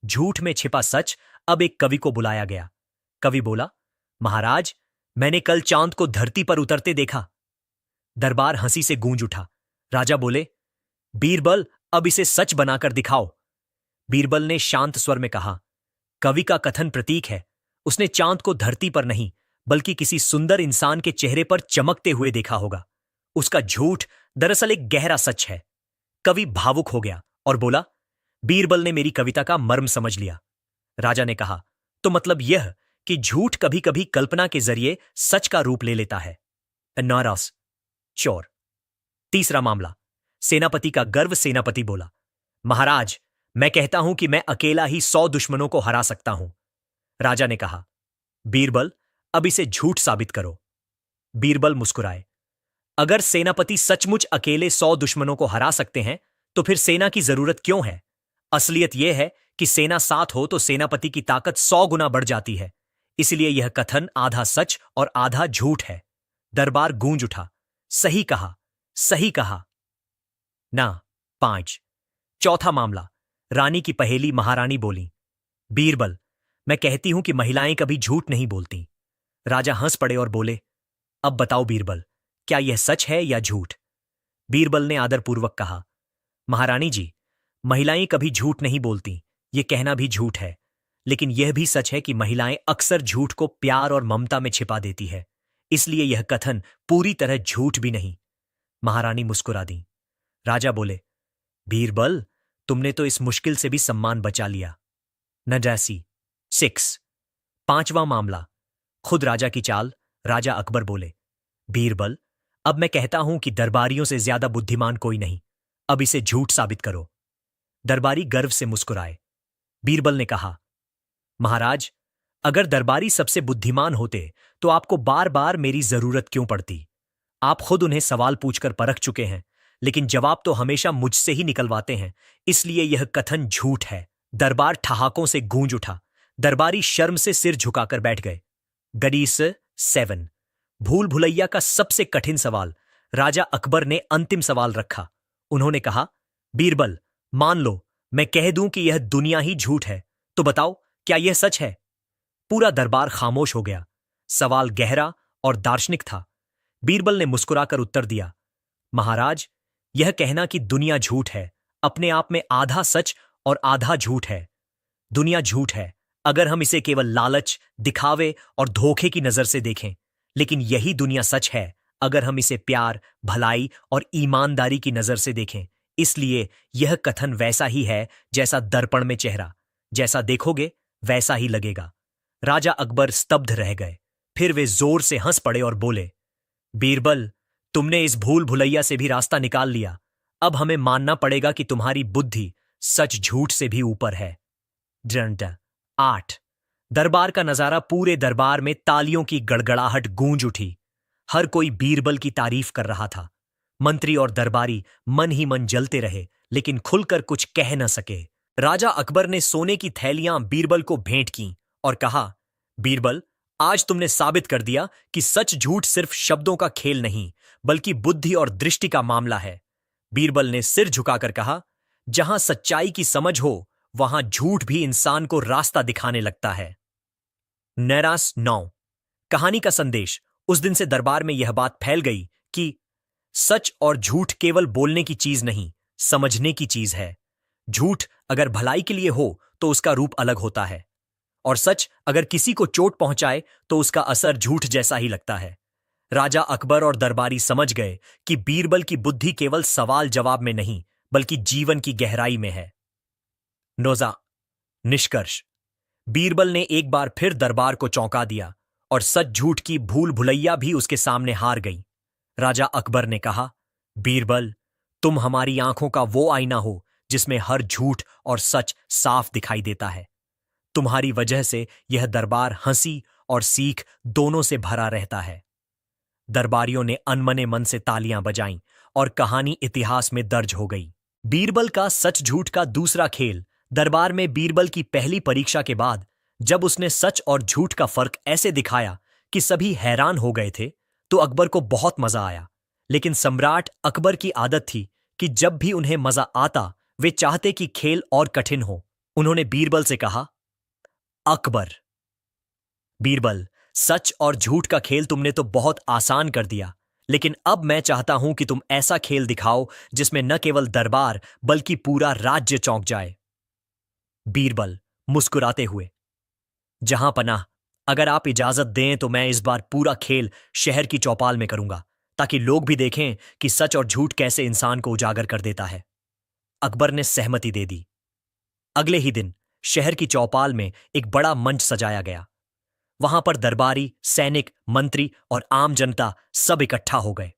झूठ में छिपा सच। अब एक कवि को बुलाया गया। कवि बोला, महाराज, मैंने कल चांद को धरती पर उतरते देखा। दरबार हंसी से गूंज उठा। राजा बोले, बीरबल, अब इसे सच बनाकर दिखाओ। बीरबल ने शांत स्वर में कहा, कवि का कथन प्रतीक है। उसने चांद को धरती पर नहीं, बल्कि किसी सुंदर इंसान के चेहरे पर चमकते हुए देखा होगा। उसका झूठ दरअसल एक गहरा सच है। कवि भावुक हो गया और बोला, बीरबल ने मेरी कविता का मर्म समझ लिया। राजा ने कहा, तो मतलब यह कि झूठ कभी कभी कल्पना के जरिए सच का रूप ले लेता है। नारास चोर। तीसरा मामला। सेनापति का गर्व। सेनापति बोला, महाराज, मैं कहता हूं कि मैं अकेला ही 100 दुश्मनों को हरा सकता हूं। राजा ने कहा, बीरबल, अब इसे झूठ साबित करो। बीरबल मुस्कुराए। अगर सेनापति सचमुच अकेले 100 दुश्मनों को हरा सकते हैं, तो फिर सेना की जरूरत क्यों है? असलियत यह है कि सेना साथ हो तो सेनापति की ताकत 100 गुना बढ़ जाती है। इसलिए यह कथन आधा सच और आधा झूठ है। दरबार गूंज उठा। सही कहा, सही कहा। ना। 5। चौथा मामला। रानी की पहेली। महारानी बोली, बीरबल, मैं कहती हूं कि महिलाएं कभी झूठ नहीं बोलती। राजा हंस पड़े और बोले, अब बताओ बीरबल, क्या यह सच है या झूठ? बीरबल ने आदरपूर्वक कहा, महारानी जी, महिलाएं कभी झूठ नहीं बोलती, ये कहना भी झूठ है। लेकिन यह भी सच है कि महिलाएं अक्सर झूठ को प्यार और ममता में छिपा देती है। इसलिए यह कथन पूरी तरह झूठ भी नहीं। महारानी मुस्कुरा दी। राजा बोले, बीरबल, तुमने तो इस मुश्किल से भी सम्मान बचा लिया। नजासी। 6। पांचवा मामला। खुद राजा की चाल। राजा अकबर बोले, बीरबल, अब मैं कहता हूं कि दरबारियों से ज्यादा बुद्धिमान कोई नहीं। अब इसे झूठ साबित करो। दरबारी गर्व से मुस्कुराए। बीरबल ने कहा, महाराज, अगर दरबारी सबसे बुद्धिमान होते तो आपको बार बार मेरी जरूरत क्यों पड़ती? आप खुद उन्हें सवाल पूछकर परख चुके हैं, लेकिन जवाब तो हमेशा मुझसे ही निकलवाते हैं। इसलिए यह कथन झूठ है। दरबार ठहाकों से गूंज उठा। दरबारी शर्म से सिर झुकाकर बैठ गए। गडीस 7। भूल भुलैया का सबसे कठिन सवाल। राजा अकबर ने अंतिम सवाल रखा। उन्होंने कहा, बीरबल, मान लो मैं कह दूं कि यह दुनिया ही झूठ है, तो बताओ क्या यह सच है? पूरा दरबार खामोश हो गया। सवाल गहरा और दार्शनिक था। बीरबल ने मुस्कुराकर उत्तर दिया, महाराज, यह कहना कि दुनिया झूठ है अपने आप में आधा सच और आधा झूठ है। दुनिया झूठ है अगर हम इसे केवल लालच, दिखावे और धोखे की नजर से देखें, लेकिन यही दुनिया सच है अगर हम इसे प्यार, भलाई और ईमानदारी की नजर से देखें। इसलिए यह कथन वैसा ही है जैसा दर्पण में चेहरा, जैसा देखोगे वैसा ही लगेगा। राजा अकबर स्तब्ध रह गए। फिर वे जोर से हंस पड़े और बोले, बीरबल, तुमने इस भूल भुलैया से भी रास्ता निकाल लिया। अब हमें मानना पड़ेगा कि तुम्हारी बुद्धि सच झूठ से भी ऊपर है। 8। दरबार का नजारा। पूरे दरबार में तालियों की गड़गड़ाहट गूंज उठी। हर कोई बीरबल की तारीफ कर रहा था। मंत्री और दरबारी मन ही मन जलते रहे, लेकिन खुलकर कुछ कह न सके। राजा अकबर ने सोने की थैलियां बीरबल को भेंट की और कहा, बीरबल, आज तुमने साबित कर दिया कि सच झूठ सिर्फ शब्दों का खेल नहीं, बल्कि बुद्धि और दृष्टि का मामला है। बीरबल ने सिर झुकाकर कहा, जहां सच्चाई की समझ हो, वहां झूठ भी इंसान को रास्ता दिखाने लगता है। नैरास 9। कहानी का संदेश। उस दिन से दरबार में यह बात फैल गई कि सच और झूठ केवल बोलने की चीज नहीं, समझने की चीज है। झूठ अगर भलाई के लिए हो तो उसका रूप अलग होता है, और सच अगर किसी को चोट पहुंचाए तो उसका असर झूठ जैसा ही लगता है। राजा अकबर और दरबारी समझ गए कि बीरबल की बुद्धि केवल सवाल जवाब में नहीं, बल्कि जीवन की गहराई में है। नोजा। निष्कर्ष। बीरबल ने एक बार फिर दरबार को चौंका दिया, और सच झूठ की भूल भुलैया भी उसके सामने हार गई। राजा अकबर ने कहा, बीरबल, तुम हमारी आंखों का वो आईना हो जिसमें हर झूठ और सच साफ दिखाई देता है। तुम्हारी वजह से यह दरबार हंसी और सीख दोनों से भरा रहता है। दरबारियों ने अनमने मन से तालियां बजाईं और कहानी इतिहास में दर्ज हो गई। बीरबल का सच झूठ का दूसरा खेल। दरबार में बीरबल की पहली परीक्षा के बाद जब उसने सच और झूठ का फर्क ऐसे दिखाया कि सभी हैरान हो गए थे, तो अकबर को बहुत मजा आया। लेकिन सम्राट अकबर की आदत थी कि जब भी उन्हें मजा आता, वे चाहते कि खेल और कठिन हो। उन्होंने बीरबल से कहा, अकबर, बीरबल, सच और झूठ का खेल तुमने तो बहुत आसान कर दिया, लेकिन अब मैं चाहता हूं कि तुम ऐसा खेल दिखाओ जिसमें न केवल दरबार बल्कि पूरा राज्य चौंक जाए। बीरबल मुस्कुराते हुए, जहां पनाह, अगर आप इजाजत दें तो मैं इस बार पूरा खेल शहर की चौपाल में करूंगा, ताकि लोग भी देखें कि सच और झूठ कैसे इंसान को उजागर कर देता है। अकबर ने सहमति दे दी। अगले ही दिन शहर की चौपाल में एक बड़ा मंच सजाया गया। वहां पर दरबारी, सैनिक, मंत्री और आम जनता सब इकट्ठा हो गए।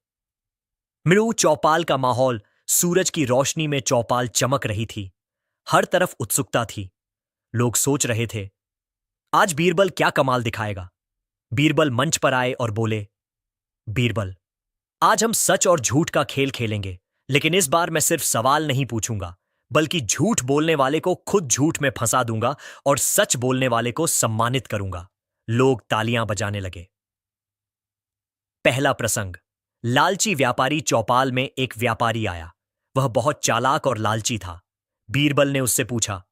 मिलू चौपाल का माहौल। सूरज की रोशनी में चौपाल चमक रही थी। हर तरफ उत्सुकता थी। लोग सोच रहे थे, आज बीरबल क्या कमाल दिखाएगा। बीरबल मंच पर आए और बोले, बीरबल, आज हम सच और झूठ का खेल खेलेंगे, लेकिन इस बार मैं सिर्फ सवाल नहीं पूछूंगा, बल्कि झूठ बोलने वाले को खुद झूठ में फंसा दूंगा और सच बोलने वाले को सम्मानित करूंगा। लोग तालियां बजाने लगे। पहला प्रसंग। लालची व्यापारी चौपाल में एक व्यापारी आया। वह बहुत चालाक और लालची था। बीरबल ने उससे पूछा,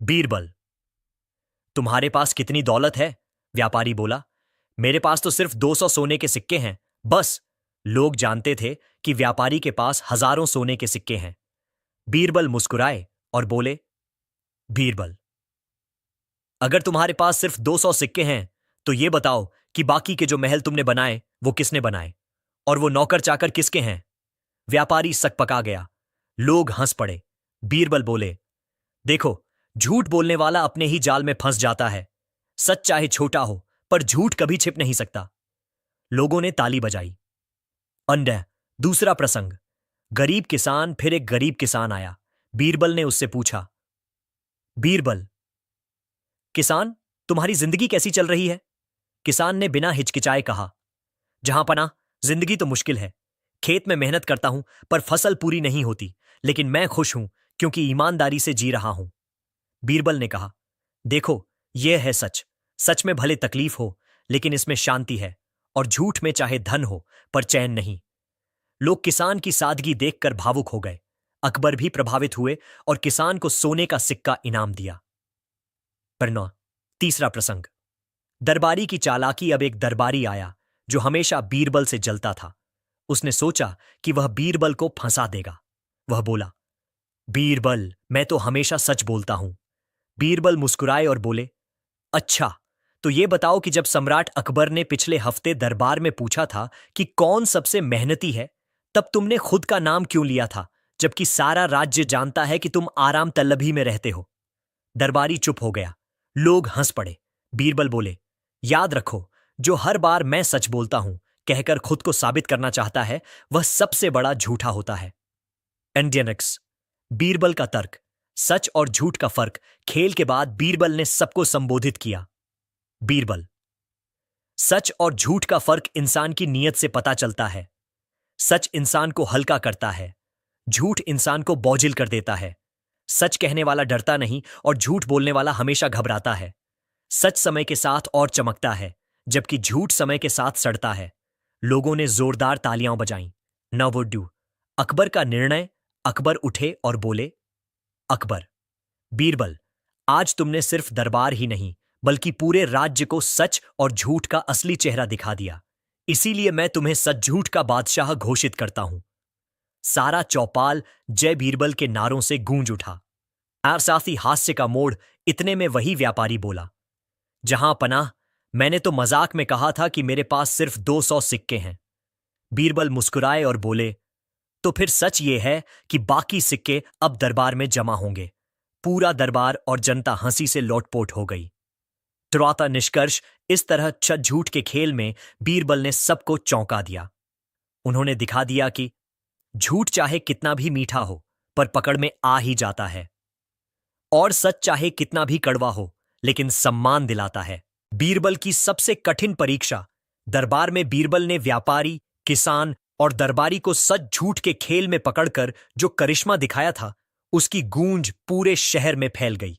बीरबल, तुम्हारे पास कितनी दौलत है? व्यापारी बोला, मेरे पास तो सिर्फ 200 सोने के सिक्के हैं, बस। लोग जानते थे कि व्यापारी के पास हजारों सोने के सिक्के हैं। बीरबल मुस्कुराए और बोले, बीरबल, अगर तुम्हारे पास सिर्फ 200 सिक्के हैं तो ये बताओ कि बाकी के जो महल तुमने बनाए वो किसने बनाए, और वो नौकर चाकर किसके हैं? व्यापारी सकपका गया। लोग हंस पड़े। बीरबल बोले, देखो, झूठ बोलने वाला अपने ही जाल में फंस जाता है। सच चाहे छोटा हो, पर झूठ कभी छिप नहीं सकता। लोगों ने ताली बजाई। अन्य दूसरा प्रसंग। गरीब किसान फिर एक गरीब किसान आया। बीरबल ने उससे पूछा, बीरबल, किसान, तुम्हारी जिंदगी कैसी चल रही है? किसान ने बिना हिचकिचाए कहा, जहां पना, जिंदगी तो मुश्किल है। खेत में मेहनत करता हूं पर फसल पूरी नहीं होती, लेकिन मैं खुश हूं क्योंकि ईमानदारी से जी रहा हूं। बीरबल ने कहा, देखो, यह है सच। सच में भले तकलीफ हो, लेकिन इसमें शांति है, और झूठ में चाहे धन हो पर चैन नहीं। लोग किसान की सादगी देखकर भावुक हो गए। अकबर भी प्रभावित हुए और किसान को सोने का सिक्का इनाम दिया। पर तीसरा प्रसंग। दरबारी की चालाकी। अब एक दरबारी आया जो हमेशा बीरबल से जलता था। उसने सोचा कि वह बीरबल को फंसा देगा। वह बोला, बीरबल, मैं तो हमेशा सच बोलता हूं। बीरबल मुस्कुराए और बोले, अच्छा, तो ये बताओ कि जब सम्राट अकबर ने पिछले हफ्ते दरबार में पूछा था कि कौन सबसे मेहनती है, तब तुमने खुद का नाम क्यों लिया था, जबकि सारा राज्य जानता है कि तुम आराम तल्लभी में रहते हो? दरबारी चुप हो गया। लोग हंस पड़े। बीरबल बोले, याद रखो, जो हर बार मैं सच बोलता हूं कहकर खुद को साबित करना चाहता है, वह सबसे बड़ा झूठा होता है। इंडियनिक्स। बीरबल का तर्क। सच और झूठ का फर्क। खेल के बाद बीरबल ने सबको संबोधित किया। बीरबल, सच और झूठ का फर्क इंसान की नीयत से पता चलता है। सच इंसान को हल्का करता है, झूठ इंसान को बोझिल कर देता है। सच कहने वाला डरता नहीं और झूठ बोलने वाला हमेशा घबराता है। सच समय के साथ और चमकता है, जबकि झूठ समय के साथ सड़ता है। लोगों ने जोरदार तालियां बजाईं। Now would do. अकबर का निर्णय। अकबर उठे और बोले, अकबर, बीरबल, आज तुमने सिर्फ दरबार ही नहीं बल्कि पूरे राज्य को सच और झूठ का असली चेहरा दिखा दिया। इसीलिए मैं तुम्हें सच झूठ का बादशाह घोषित करता हूं। सारा चौपाल जय बीरबल के नारों से गूंज उठा। और साथ ही हास्य का मोड़। इतने में वही व्यापारी बोला, जहां पनाह, मैंने तो मजाक में कहा था कि मेरे पास सिर्फ 200 सिक्के हैं। बीरबल मुस्कुराए और बोले, तो फिर सच ये है कि बाकी सिक्के अब दरबार में जमा होंगे। पूरा दरबार और जनता हंसी से लोटपोट हो गई। तुरौता निष्कर्ष। इस तरह सच झूठ के खेल में बीरबल ने सबको चौंका दिया। उन्होंने दिखा दिया कि झूठ चाहे कितना भी मीठा हो पर पकड़ में आ ही जाता है, और सच चाहे कितना भी कड़वा हो लेकिन सम्मान दिलाता है। बीरबल की सबसे कठिन परीक्षा। दरबार में बीरबल ने व्यापारी, किसान और दरबारी को सच झूठ के खेल में पकड़कर जो करिश्मा दिखाया था, उसकी गूंज पूरे शहर में फैल गई।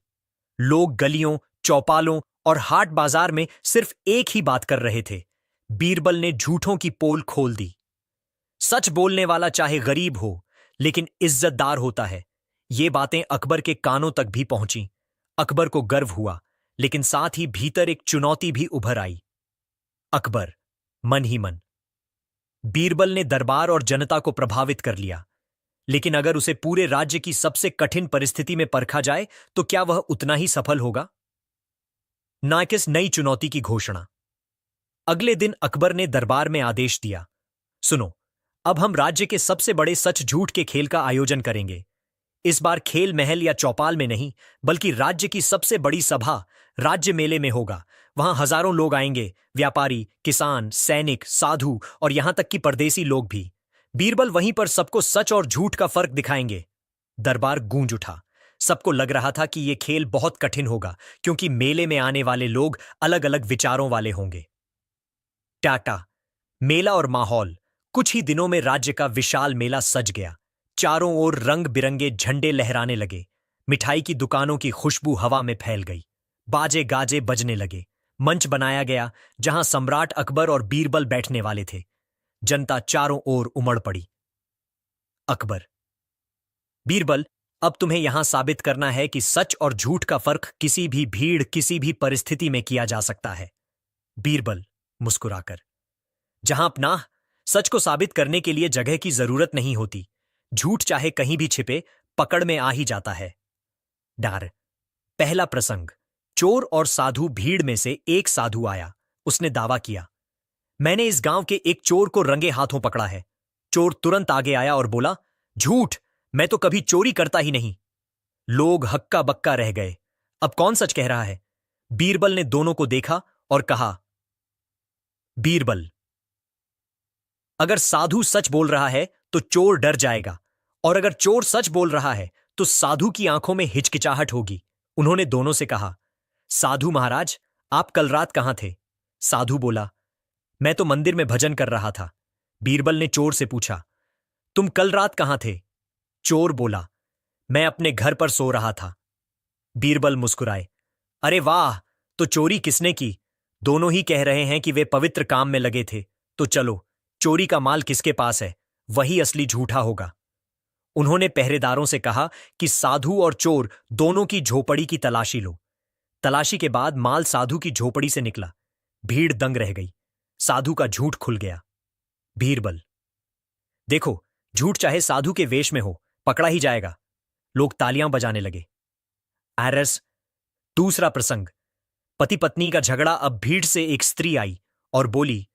लोग गलियों, चौपालों और हाट बाजार में सिर्फ एक ही बात कर रहे थे, बीरबल ने झूठों की पोल खोल दी। सच बोलने वाला चाहे गरीब हो लेकिन इज्जतदार होता है। ये बातें अकबर के कानों तक भी पहुंची। अकबर को गर्व हुआ, लेकिन साथ ही भीतर एक चुनौती भी उभर आई। अकबर मन ही मन, बीरबल ने दरबार और जनता को प्रभावित कर लिया, लेकिन अगर उसे पूरे राज्य की सबसे कठिन परिस्थिति में परखा जाए तो क्या वह उतना ही सफल होगा? नाकिस नई चुनौती की घोषणा। अगले दिन अकबर ने दरबार में आदेश दिया, सुनो, अब हम राज्य के सबसे बड़े सच झूठ के खेल का आयोजन करेंगे। इस बार खेल महल या चौपाल में नहीं, बल्कि राज्य की सबसे बड़ी सभा राज्य मेले में होगा। वहां हजारों लोग आएंगे, व्यापारी, किसान, सैनिक, साधु और यहां तक कि परदेसी लोग भी। बीरबल वहीं पर सबको सच और झूठ का फर्क दिखाएंगे। दरबार गूंज उठा। सबको लग रहा था कि यह खेल बहुत कठिन होगा, क्योंकि मेले में आने वाले लोग अलग अलग विचारों वाले होंगे। टाटा। मेला और माहौल। कुछ ही दिनों में राज्य का विशाल मेला सज गया। चारों ओर रंग बिरंगे झंडे लहराने लगे। मिठाई की दुकानों की खुशबू हवा में फैल गई। बाजे गाजे बजने लगे। मंच बनाया गया जहां सम्राट अकबर और बीरबल बैठने वाले थे। जनता चारों ओर उमड़ पड़ी। अकबर, बीरबल, अब तुम्हें यहां साबित करना है कि सच और झूठ का फर्क किसी भी भीड़, किसी भी परिस्थिति में किया जा सकता है। बीरबल मुस्कुराकर, जहां अपना सच को साबित करने के लिए जगह की जरूरत नहीं होती। झूठ चाहे कहीं भी छिपे, पकड़ में आ ही जाता है। डार, पहला प्रसंग। चोर और साधु। भीड़ में से एक साधु आया। उसने दावा किया, मैंने इस गांव के एक चोर को रंगे हाथों पकड़ा है। चोर तुरंत आगे आया और बोला, झूठ, मैं तो कभी चोरी करता ही नहीं। लोग हक्का बक्का रह गए। अब कौन सच कह रहा है? बीरबल ने दोनों को देखा और कहा, बीरबल, अगर साधु सच बोल रहा है तो चोर डर जाएगा, और अगर चोर सच बोल रहा है तो साधु की आंखों में हिचकिचाहट होगी। उन्होंने दोनों से कहा, साधु महाराज, आप कल रात कहां थे? साधु बोला, मैं तो मंदिर में भजन कर रहा था। बीरबल ने चोर से पूछा, तुम कल रात कहां थे? चोर बोला, मैं अपने घर पर सो रहा था। बीरबल मुस्कुराए, अरे वाह, तो चोरी किसने की? दोनों ही कह रहे हैं कि वे पवित्र काम में लगे थे, तो चलो, चोरी का माल किसके पास है, वही असली झूठा होगा। उन्होंने पहरेदारों से कहा कि साधु और चोर दोनों की झोपड़ी की तलाशी लो। तलाशी के बाद माल साधु की झोपड़ी से निकला। भीड़ दंग रह गई। साधु का झूठ खुल गया। बीरबल, देखो, झूठ चाहे साधु के वेश में हो, पकड़ा ही जाएगा। लोग तालियां बजाने लगे। एरस, दूसरा प्रसंग। पति पत्नी का झगड़ा। अब भीड़ से एक स्त्री आई और बोली,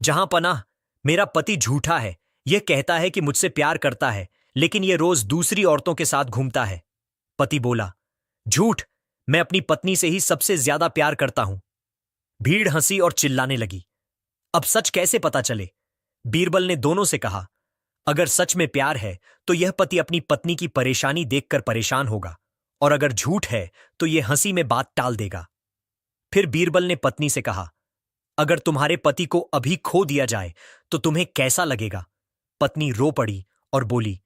जहां पनाह, मेरा पति झूठा है। यह कहता है कि मुझसे प्यार करता है, लेकिन यह रोज दूसरी औरतों के साथ घूमता है। पति बोला, झूठ, मैं अपनी पत्नी से ही सबसे ज्यादा प्यार करता हूं। भीड़ हंसी और चिल्लाने लगी। अब सच कैसे पता चले? बीरबल ने दोनों से कहा, अगर सच में प्यार है तो यह पति अपनी पत्नी की परेशानी देखकर परेशान होगा, और अगर झूठ है तो यह हंसी में बात टाल देगा। फिर बीरबल ने पत्नी से कहा, अगर तुम्हारे पति को अभी खो दिया जाए तो तुम्हें कैसा लगेगा? पत्नी रो पड़ी और बोली,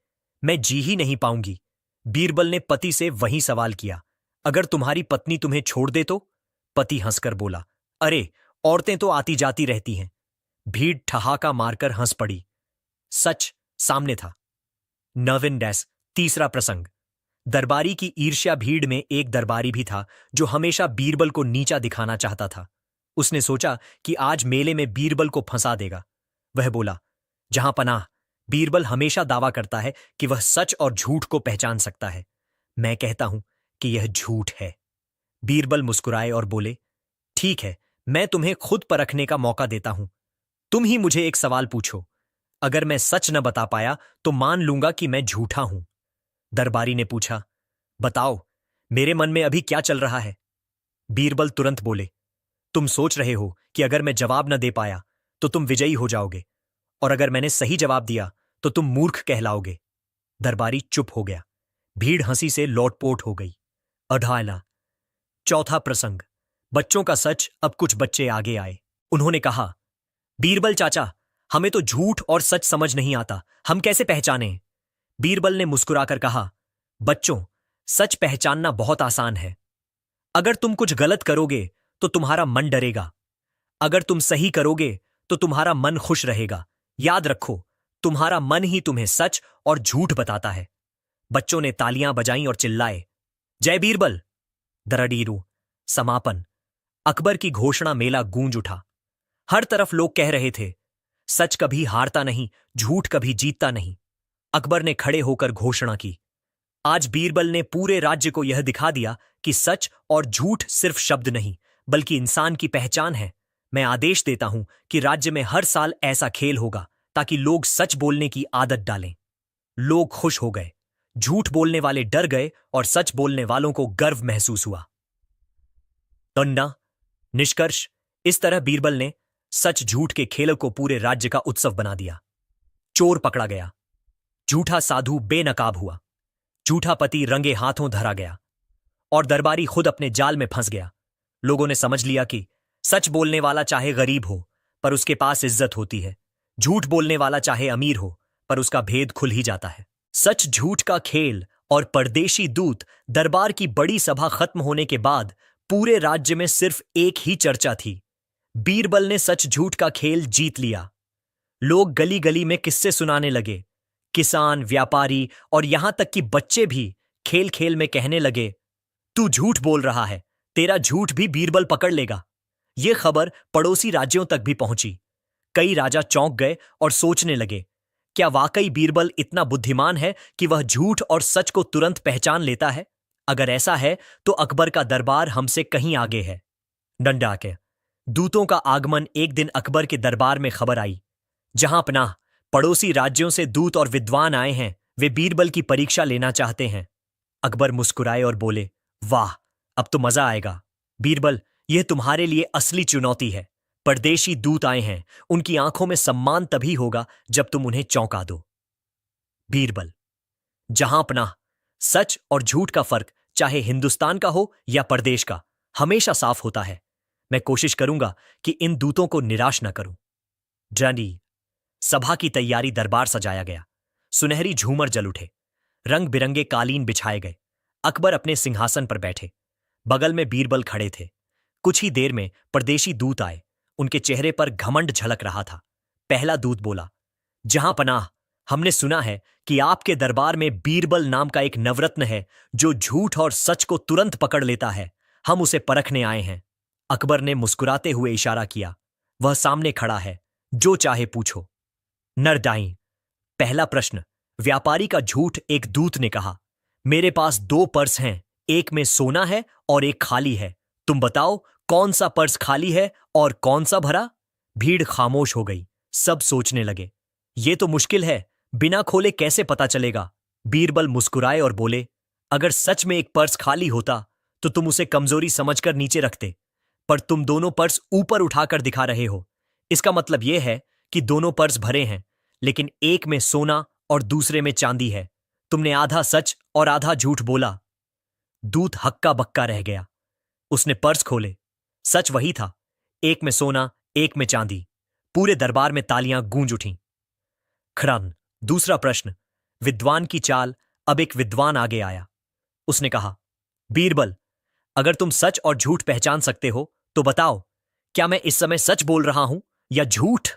मैं जी ही नहीं पाऊंगी। बीरबल ने पति से वही सवाल किया, अगर तुम्हारी पत्नी तुम्हें छोड़ दे तो? पति हंसकर बोला, अरे, औरतें तो आती जाती रहती हैं। भीड़ ठहाका मारकर हंस पड़ी। सच सामने था। नवीन डैस, तीसरा प्रसंग। दरबारी की ईर्ष्या। भीड़ में एक दरबारी भी था जो हमेशा बीरबल को नीचा दिखाना चाहता था। उसने सोचा कि आज मेले में बीरबल को फंसा देगा। वह बोला, जहां पनाह, बीरबल हमेशा दावा करता है कि वह सच और झूठ को पहचान सकता है। मैं कहता हूं कि यह झूठ है। बीरबल मुस्कुराए और बोले, ठीक है, मैं तुम्हें खुद परखने का मौका देता हूं। तुम ही मुझे एक सवाल पूछो। अगर मैं सच न बता पाया तो मान लूंगा कि मैं झूठा हूं। दरबारी ने पूछा, बताओ, मेरे मन में अभी क्या चल रहा है? बीरबल तुरंत बोले, तुम सोच रहे हो कि अगर मैं जवाब न दे पाया तो तुम विजयी हो जाओगे, और अगर मैंने सही जवाब दिया तो तुम मूर्ख कहलाओगे। दरबारी चुप हो गया। भीड़ हंसी से लोटपोट हो गई। अढ़ाला, चौथा प्रसंग। बच्चों का सच। अब कुछ बच्चे आगे आए। उन्होंने कहा, बीरबल चाचा, हमें तो झूठ और सच समझ नहीं आता, हम कैसे पहचानें? बीरबल ने मुस्कुराकर कहा, बच्चों, सच पहचानना बहुत आसान है। अगर तुम कुछ गलत करोगे तो तुम्हारा मन डरेगा, अगर तुम सही करोगे तो तुम्हारा मन खुश रहेगा। याद रखो, तुम्हारा मन ही तुम्हें सच और झूठ बताता है। बच्चों ने तालियां बजाईं और चिल्लाए, जय बीरबल। दरडीरू, समापन। अकबर की घोषणा। मेला गूंज उठा। हर तरफ लोग कह रहे थे, सच कभी हारता नहीं, झूठ कभी जीतता नहीं। अकबर ने खड़े होकर घोषणा की, आज बीरबल ने पूरे राज्य को यह दिखा दिया कि सच और झूठ सिर्फ शब्द नहीं, बल्कि इंसान की पहचान है। मैं आदेश देता हूं कि राज्य में हर साल ऐसा खेल होगा ताकि लोग सच बोलने की आदत डालें। लोग खुश हो गए। झूठ बोलने वाले डर गए और सच बोलने वालों को गर्व महसूस हुआ। तन्ना, निष्कर्ष, इस तरह बीरबल ने सच झूठ के खेल को पूरे राज्य का उत्सव बना दिया। चोर पकड़ा गया। झूठा साधु बेनकाब हुआ। झूठा पति रंगे हाथों धरा गया और दरबारी खुद अपने जाल में फंस गया। लोगों ने समझ लिया कि सच बोलने वाला चाहे गरीब हो पर उसके पास इज्जत होती है, झूठ बोलने वाला चाहे अमीर हो पर उसका भेद खुल ही जाता है। सच झूठ का खेल और परदेशी दूत। दरबार की बड़ी सभा खत्म होने के बाद पूरे राज्य में सिर्फ एक ही चर्चा थी, बीरबल ने सच झूठ का खेल जीत लिया। लोग गली गली में किस्से सुनाने लगे। किसान, व्यापारी और यहां तक कि बच्चे भी खेल खेल में कहने लगे, तू झूठ बोल रहा है, तेरा झूठ भी बीरबल पकड़ लेगा। यह खबर पड़ोसी राज्यों तक भी पहुंची। कई राजा चौंक गए और सोचने लगे, क्या वाकई बीरबल इतना बुद्धिमान है कि वह झूठ और सच को तुरंत पहचान लेता है? अगर ऐसा है तो अकबर का दरबार हमसे कहीं आगे है। डंडा के दूतों का आगमन। एक दिन अकबर के दरबार में खबर आई, जहां पनाह पड़ोसी राज्यों से दूत और विद्वान आए हैं, वे बीरबल की परीक्षा लेना चाहते हैं। अकबर मुस्कुराए और बोले, वाह, अब तो मजा आएगा। बीरबल, यह तुम्हारे लिए असली चुनौती है। परदेशी दूत आए हैं, उनकी आंखों में सम्मान तभी होगा जब तुम उन्हें चौंका दो। बीरबल, जहां पनाह सच और झूठ का फर्क चाहे हिंदुस्तान का हो या परदेश का, हमेशा साफ होता है। मैं कोशिश करूंगा कि इन दूतों को निराश न करूं। जनी सभा की तैयारी। दरबार सजाया गया। सुनहरी झूमर जल उठे। रंग बिरंगे कालीन बिछाए गए। अकबर अपने सिंहासन पर बैठे। बगल में बीरबल खड़े थे। कुछ ही देर में परदेशी दूत आए। उनके चेहरे पर घमंड झलक रहा था। पहला दूत बोला, जहां पनाह, हमने सुना है कि आपके दरबार में बीरबल नाम का एक नवरत्न है जो झूठ और सच को तुरंत पकड़ लेता है। हम उसे परखने आए हैं। अकबर ने मुस्कुराते हुए इशारा किया, वह सामने खड़ा है, जो चाहे पूछो। नरदाई, पहला प्रश्न। व्यापारी का झूठ। एक दूत ने कहा, मेरे पास 2 पर्स हैं, एक में सोना है और एक खाली है। तुम बताओ कौन सा पर्स खाली है और कौन सा भरा? भीड़ खामोश हो गई। सब सोचने लगे, ये तो मुश्किल है, बिना खोले कैसे पता चलेगा? बीरबल मुस्कुराए और बोले, अगर सच में एक पर्स खाली होता तो तुम उसे कमजोरी समझकर नीचे रखते, पर तुम दोनों पर्स ऊपर उठाकर दिखा रहे हो। इसका मतलब यह है कि दोनों पर्स भरे हैं, लेकिन एक में सोना और दूसरे में चांदी है। तुमने आधा सच और आधा झूठ बोला। दूत हक्का बक्का रह गया। उसने पर्स खोले। सच वही था, एक में सोना, एक में चांदी। पूरे दरबार में तालियां गूंज उठीं। खड़न, दूसरा प्रश्न। विद्वान की चाल। अब एक विद्वान आगे आया। उसने कहा, बीरबल, अगर तुम सच और झूठ पहचान सकते हो तो बताओ, क्या मैं इस समय सच बोल रहा हूं या झूठ?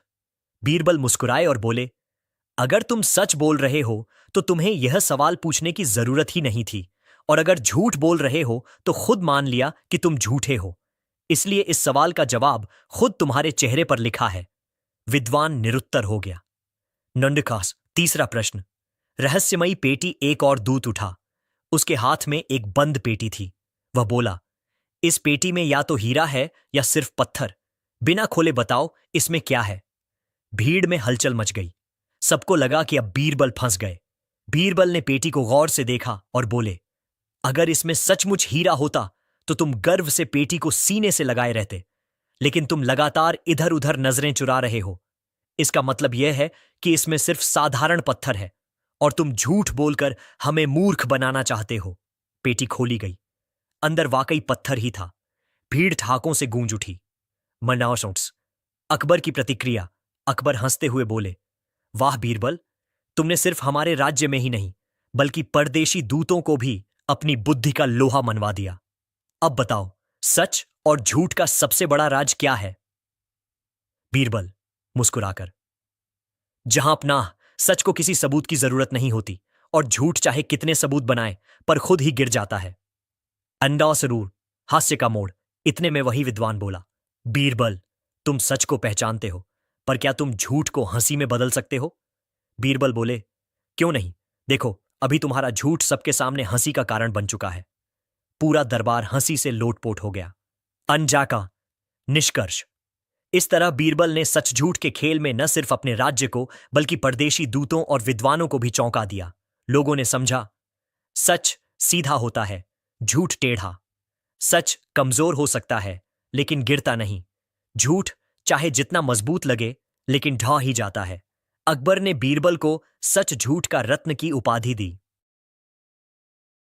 बीरबल मुस्कुराए और बोले, अगर तुम सच बोल रहे हो तो तुम्हें यह सवाल पूछने की जरूरत ही नहीं थी, और अगर झूठ बोल रहे हो तो खुद मान लिया कि तुम झूठे हो। इसलिए इस सवाल का जवाब खुद तुम्हारे चेहरे पर लिखा है। विद्वान निरुत्तर हो गया। नंदकास, तीसरा प्रश्न। रहस्यमयी पेटी। एक और दूत उठा। उसके हाथ में एक बंद पेटी थी। वह बोला, इस पेटी में या तो हीरा है या सिर्फ पत्थर। बिना खोले बताओ इसमें क्या है? भीड़ में हलचल मच गई। सबको लगा कि अब बीरबल फंस गए। बीरबल ने पेटी को गौर से देखा और बोले, अगर इसमें सचमुच हीरा होता तो तुम गर्व से पेटी को सीने से लगाए रहते, लेकिन तुम लगातार इधर उधर नजरें चुरा रहे हो। इसका मतलब यह है कि इसमें सिर्फ साधारण पत्थर है और तुम झूठ बोलकर हमें मूर्ख बनाना चाहते हो। पेटी खोली गई। अंदर वाकई पत्थर ही था। भीड़ ठाकों से गूंज उठी। मनाउसुट्स। अकबर की प्रतिक्रिया। अकबर हंसते हुए बोले, वाह बीरबल, तुमने सिर्फ हमारे राज्य में ही नहीं बल्कि परदेशी दूतों को भी अपनी बुद्धि का लोहा मनवा दिया। अब बताओ, सच और झूठ का सबसे बड़ा राज क्या है? बीरबल मुस्कुराकर, जहां अपना सच को किसी सबूत की जरूरत नहीं होती और झूठ चाहे कितने सबूत बनाए पर खुद ही गिर जाता है। अंडा सरूर। हास्य का मोड़। इतने में वही विद्वान बोला, बीरबल, तुम सच को पहचानते हो, पर क्या तुम झूठ को हंसी में बदल सकते हो? बीरबल बोले, क्यों नहीं, देखो अभी तुम्हारा झूठ सबके सामने हंसी का कारण बन चुका है। पूरा दरबार हंसी से लोटपोट हो गया। अनजा का निष्कर्ष। इस तरह बीरबल ने सच झूठ के खेल में न सिर्फ अपने राज्य को बल्कि परदेशी दूतों और विद्वानों को भी चौंका दिया। लोगों ने समझा, सच सीधा होता है, झूठ टेढ़ा। सच कमजोर हो सकता है लेकिन गिरता नहीं। झूठ चाहे जितना मजबूत लगे लेकिन ढह ही जाता है। अकबर ने बीरबल को सच झूठ का रत्न की उपाधि दी।